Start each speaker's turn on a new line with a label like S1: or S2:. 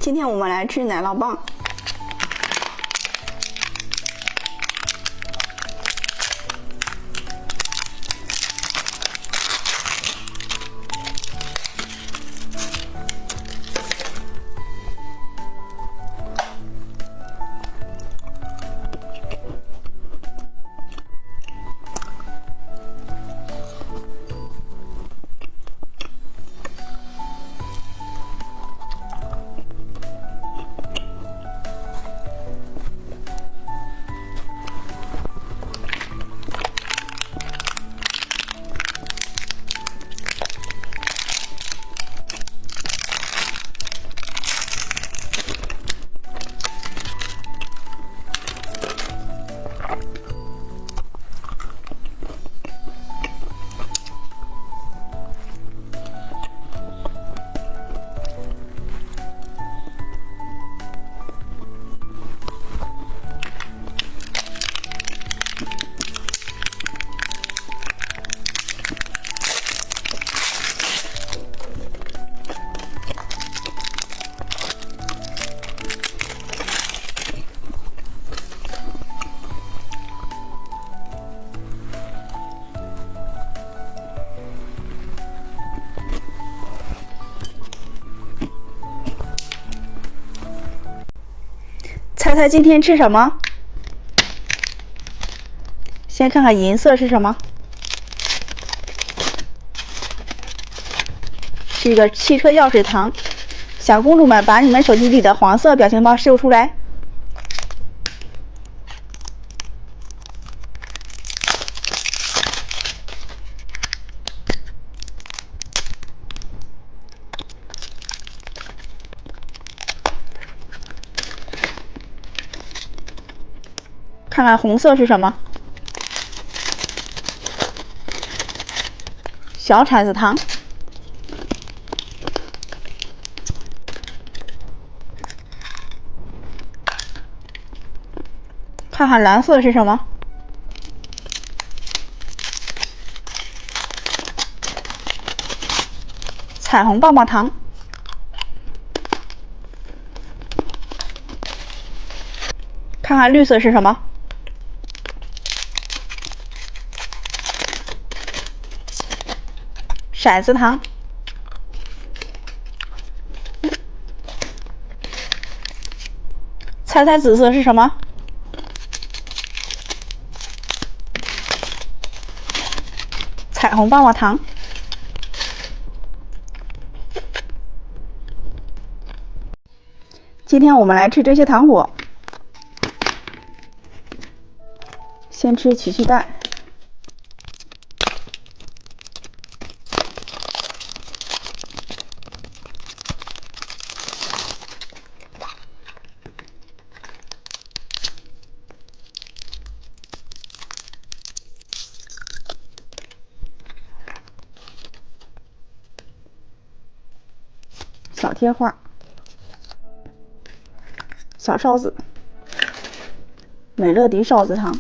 S1: 今天我们来吃奶酪棒。猜猜今天吃什么？先看看银色是什么？是一个汽车钥匙糖。小公主们，把你们手机里的黄色表情包秀出来。看看红色是什么？小铲子糖。看看蓝色是什么？彩虹棒棒糖。看看绿色是什么？骰子糖。猜猜紫色是什么？彩虹棒棒糖。今天我们来吃这些糖果。先吃曲奇蛋。小贴画，小哨子，美乐迪哨子糖。